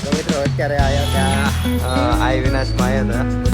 તો મિત્રો અત્યારે આવ્યા ત્યાં આઈ વિનાશમાં આવ્યા હતા.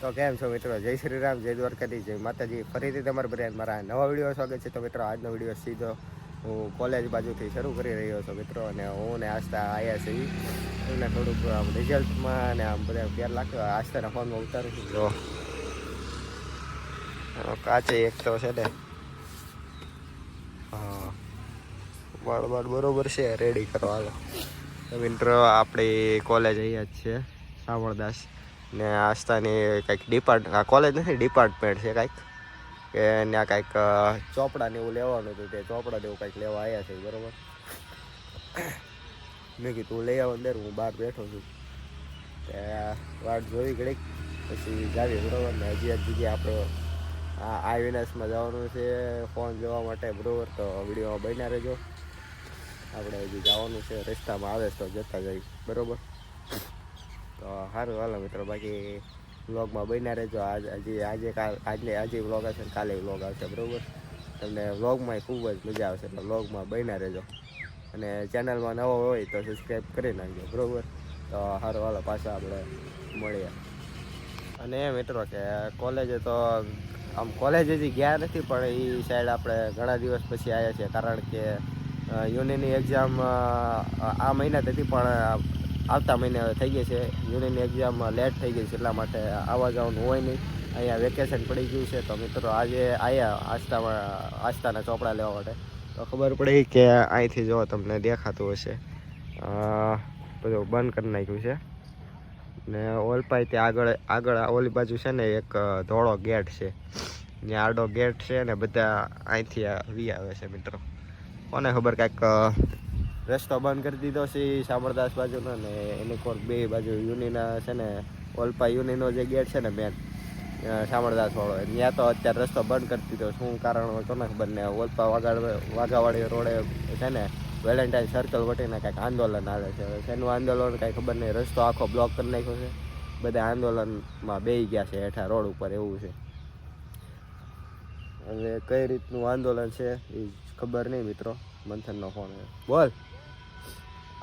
તો કેમ છો મિત્રો? જય શ્રી રામ, જય દ્વારકાધીશ, જય માતાજી. ફરીથી તમારા બધા મારા નવા વિડીયો સ્વાગત છે. તો મિત્રો આજનો વિડીયો સીધો હું કોલેજ બાજુથી શરૂ કરી રહ્યો છું મિત્રો. અને હું ને આસ્થા આવ્યા છીએ એને થોડુંક આમ રિઝલ્ટમાં અને આમ બધા પ્યાર લાગ્યો આસ્થાના ફોનમાં ઉતારું છું. જો કાચે એક તો છે ને હા વાળ બરોબર છે, રેડી કરવા હાલો. તો મિત્રો આપણી કોલેજ અહીંયા જ છે શામળદાસ ને આસ્થાની કંઈક કોલેજ નથી ડિપાર્ટમેન્ટ છે કાંઈક કે ત્યાં કાંઈક ચોપડા ને એવું લેવાનું હતું. તે ચોપડા ને એવું કંઈક લેવા આવ્યા છે બરાબર. મેં કીધું તું લઈ આવો અંદર, હું બહાર બેઠો છું. તે વાટ જોઈ ઘડીક પછી જાવી બરાબર. ને હજી એક જગ્યાએ આપણે આ વિનાશમાં જવાનું છે ફોન જોવા માટે બરાબર. તો વિડીયોમાં બન્યા રહેજો. આપણે હજી જવાનું છે, રસ્તામાં આવે તો જતા જઈ બરાબર. તો સારું હાલો મિત્રો, બાકી વ્લોગમાં બન્યા રહેજો. આજે વ્લોગ આવશે ને કાલે વ્લોગ આવશે બરાબર. તમને વ્લોગમાં ખૂબ જ મજા આવશે, એટલે વ્લોગમાં બન્યા રહેજો. અને ચેનલમાં નવો હોય તો સબસ્ક્રાઈબ કરી નાખજો બરાબર. તો સારું હાલો પાછા આપણે મળીએ. અને મિત્રો કે કોલેજે તો આમ કોલેજ હજી ગયા નથી, પણ એ સાઈડ આપણે ઘણા દિવસ પછી આવ્યા છીએ. કારણ કે યુનિની એક્ઝામ આ મહિના હતી પણ આવતા મહિને થઈ ગઈ છે. યુનિની એક્ઝામ લેટ થઈ ગઈ છે, એટલા માટે આવવા જવાનું હોય નહીં. અહીંયા વેકેશન પડી ગયું છે. તો મિત્રો આજે આવ્યા આસ્થાના ચોપડા લેવા માટે. તો ખબર પડી કે અહીંથી જો તમને દેખાતું હશે બધું બંધ કરી નાખ્યું છે. ને ઓલપાઈ ત્યાં આગળ ઓલી બાજુ છે ને એક ધોળો ગેટ છે, ત્યાં આડો ગેટ છે ને બધા અહીંથી વી આવે છે મિત્રો. કોને ખબર કાંઈક રસ્તો બંધ કરી દીધો છે શામળદાસ બાજુનો, ને એની કોર બે બાજુ યુનિના છે ને ઓલપા યુનિનો જે ગેટ છે ને મેન શામળદાસ વાળો, ત્યાં તો અત્યારે રસ્તો બંધ કરી દીધો. શું કારણ હોય કોને ખબર. ને ઓલપા વાઘાવાડી રોડે છે ને વેલેન્ટાઇન સર્કલ વટીને કાંઈક આંદોલન આવે છે. શેનું આંદોલન કાંઈ ખબર નહીં. રસ્તો આખો બ્લોક કરી નાખ્યો છે, બધા આંદોલનમાં બેસી ગયા છે હેઠા રોડ ઉપર, એવું છે. હવે કઈ રીતનું આંદોલન છે એ ખબર નહીં મિત્રો. મંથનનો ફોન બોલ.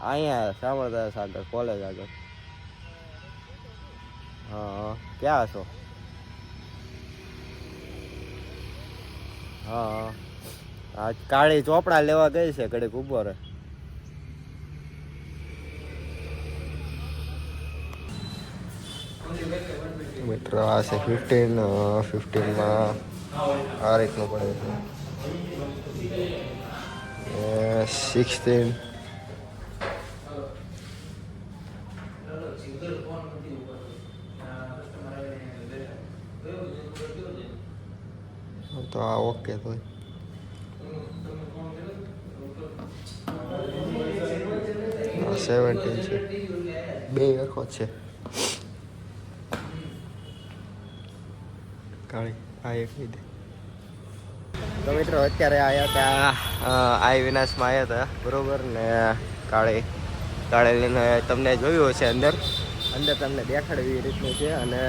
અહીંયા શામળદાસ આગળ કોલેજ આગળ. હા ક્યાં છો? હા આ કાળી ચોપડા લેવા ગઈ છે, ઘડીક ઊભો રહે. મિત્રો આ છે 15માં આ રીતનું પડે છે. 16 તો આ ઓકે. તો 17 છે, બે આખો છે કાળી. આ એક લીધે. તો મિત્રો અત્યારે આવ્યા ત્યાં આઈ વિનાશમાં આવ્યા હતા બરાબર. ને કાળે લઈને તમને જોયું હશે અંદર તમને દેખાડવી એ રીતનું છે. અને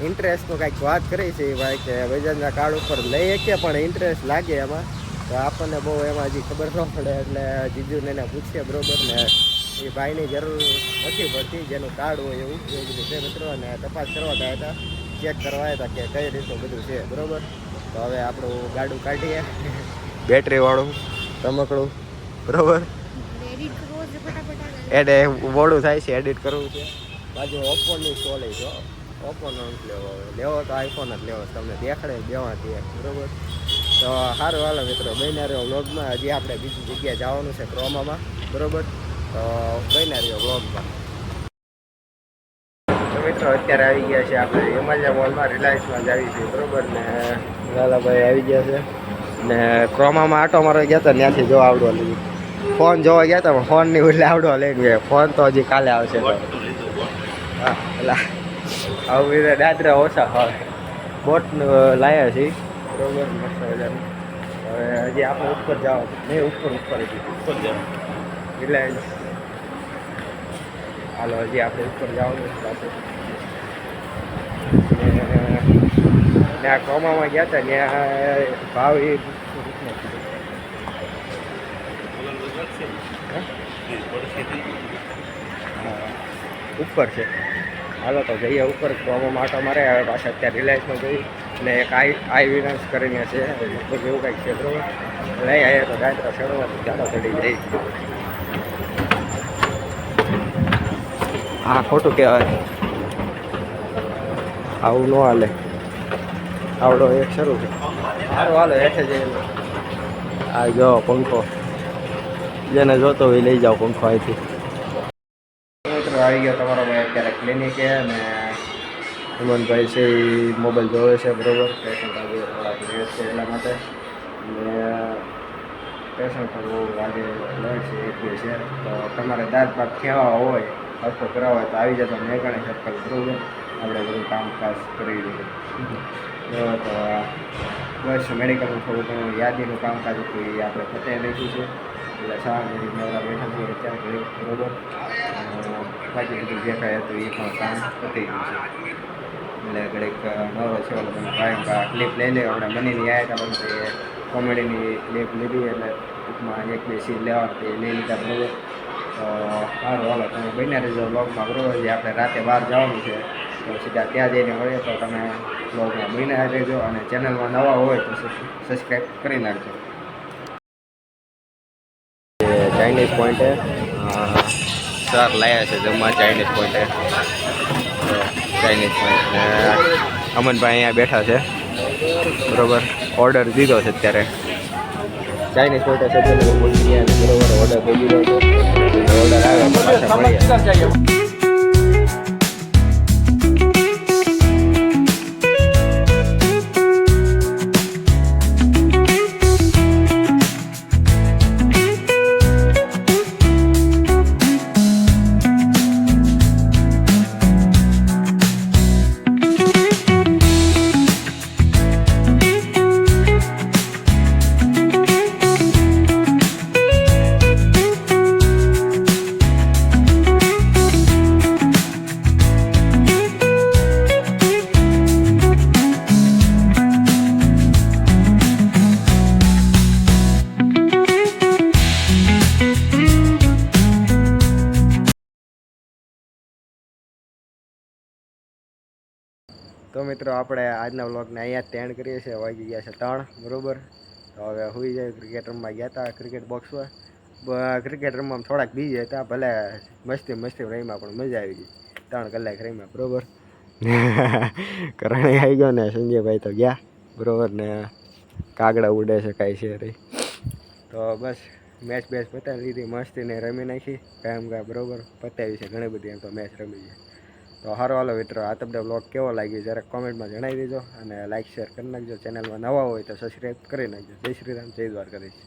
ઇન્ટરેસ્ટનું કાંઈક વાત કરી છે એ ભાઈ કે વૈજનના કાર્ડ ઉપર લઈ શકીએ પણ ઇન્ટરેસ્ટ લાગે એમાં. તો આપણને બહુ એમાં હજી ખબર ન પડે, એટલે જીજુને એને પૂછીએ બરાબર. ને એ ભાઈની જરૂર નથી પડતી, જેનું કાર્ડ હોય એવું બધું છે મિત્રો. અને તપાસ કરવા ગયા હતા, ચેક કરવા આવ્યા હતા કે કઈ રીતનું બધું છે બરાબર. તો હવે આપણું ગાડું કાઢીએ, બેટરીવાળું રમકડું બરાબર. મોડું થાય છે, એડિટ કરવું છે. બાજુ ઓપ્પોની સ્ટોલ છે, ઓપ્પોનો લેવો તો આઈફોન જ લેવો, તમને દેખાડે દેવાથી બરાબર. તો સારું હાલો મિત્રો, બન્યા રહ્યો વ્લોગમાં. હજી આપણે બીજી જગ્યાએ જવાનું છે ક્રોમામાં બરાબર. તો બન્યા રહ્યો વ્લોગમાં. તો મિત્રો અત્યારે આવી ગયા છે આપણે હિમાલય મોલમાં, રિલાયન્સમાં જ આવી છીએ બરાબર. ને લાલાભાઈ આવી ગયા છે. ને ક્રોમામાં આટો મારવા ગયા હતા, ત્યાંથી જો આવડો લીધું. ફોન જોવા ગયા હતા પણ ફોનની એટલે આવડો લઈને ગયા. ફોન તો હજી કાલે આવશે. તો હા એટલે આવું બીજા દાદરા ઓછા હોય. બોટનું લાવ્યા છીએ બરાબર, મસ્ત મજાનું. હવે હજી આપણે ઉપર જવાનું નહીં, ઉપર ઉપર જાવ. રિલાયન્સ. હાલો હજી આપણે ઉપર જવાનું છે પાછું. ત્યાં કોમામાં ગયા હતા ત્યાં ભાવ એ ઉપર છે. હાલો તો જઈએ ઉપર કોમામાં આટો મારે. હવે પાછા અત્યારે રિલાયન્સમાં જઈ અને એક આઈ વિનાશ કરીને છે લગભગ એવું કંઈક છે બરોબર. લઈ આવ્યા તો ગાયત્રા ચડવા ચાલો ચડી જઈ. હા ખોટું કહેવાય, આવું ન હાલે. આવડો એક શરૂ છે. સારું હાલો હેઠે જઈએ. આ જો પંખો, જેને જોતો હોય લઈ જાઓ પંખો અહીંથી. મિત્રો આવી ગયો તમારો ભાઈ અત્યારે ક્લિનિકે અને હેમંતભાઈ છે એ મોબાઈલ જોવે છે બરોબર. પેશન્ટ આજે થોડાક લેટ છે એટલા માટે. અને પેશન્ટ પણ બહુ આજે લેટ છે, એક બે છે. તો તમારે દાંત પાક ખેવા હોય, હરખો કરાવવા હોય તો આવી જતો મેઘાણી સર્કલ બરોબર. આપણે બધું કામકાજ કરી દઈએ બરાબર. તો બસ મેડિકલનું થોડું ઘણું યાદીનું કામકાજ હતું એ આપણે પતાવી નાખ્યું છે. એટલે શાળાની નવરા બેઠા છીએ અત્યારે ઘડી બરોબર. બાકી બધું જે કાંઈ હતું એ પણ કામ પતી ગયું છે. એટલે ઘડીક નવરો છે એટલે તમે કાંઈ ક્લિપ લઈ લે. હમણાં મનીની આવ્યા હતા પણ એ કોમેડીની ક્લિપ લીધી એટલે ટૂંકમાં એક બે સીન લેવાનું તે લઈ લીધા બરોબર. તો સારું હાલો તમે બન્યા રહેજો બ્લોગમાં બરોબર. જે આપણે રાતે બહાર જવાનું છે તો સીધા ત્યાં જઈને મળીએ. તો તમે બ્લોગમાં બન્યા રહેજો અને ચેનલમાં નવા હોય તો સબસ્ક્રાઈબ કરી નાખજો. ચાઇનીઝ પોઈન્ટે સર લાવ્યા છે જમવા. ચાઇનીઝ પોઈન્ટે ચાઇનીઝ પોઈન્ટ અમનભાઈ અહીંયા બેઠા છે બરોબર. ઓર્ડર દીધો છે અત્યારે ચાઇનીઝ પોઈન્ટે સજ્જન પહોંચી ગયા બરોબર. ઓર્ડર દઈ દીધો છે. ઓર્ડર આવે તો પાછા મળીએ. તો મિત્રો આપણે આજના વ્લોગને અહીંયા જ એન્ડ કરીએ છીએ. વાગી ગયા છે 3 બરોબર. તો હવે સુઈ જાય. ક્રિકેટ રમવા ગયા હતા ક્રિકેટ બોક્સમાં. ક્રિકેટ રમવામાં થોડાક બીજી હતા. ભલે મસ્તી રમ્યા પણ મજા આવી ગઈ. 3 કલાક રમ્યા બરોબર. કરણી આવી ગયો ને સંજયભાઈ તો ગયા બરોબર. ને કાગડા ઉડે છે કાંઈ છે રહી. તો બસ મેચ પતાવી લીધી. મસ્તીને રમી નાખી કામ બરોબર. પતાવી છે ઘણી બધી એમ તો મેચ રમી છે. તો સારો હાલો મિત્રો, આ તમને બ્લોગ કેવો લાગ્યો જરાક કોમેન્ટમાં જણાવી દેજો અને લાઇક શેર કરી નાખજો. ચેનલમાં નવા હોય તો સબસ્ક્રાઈબ કરી નાખજો. જય શ્રી રામ, જય દ્વારકાધીશ.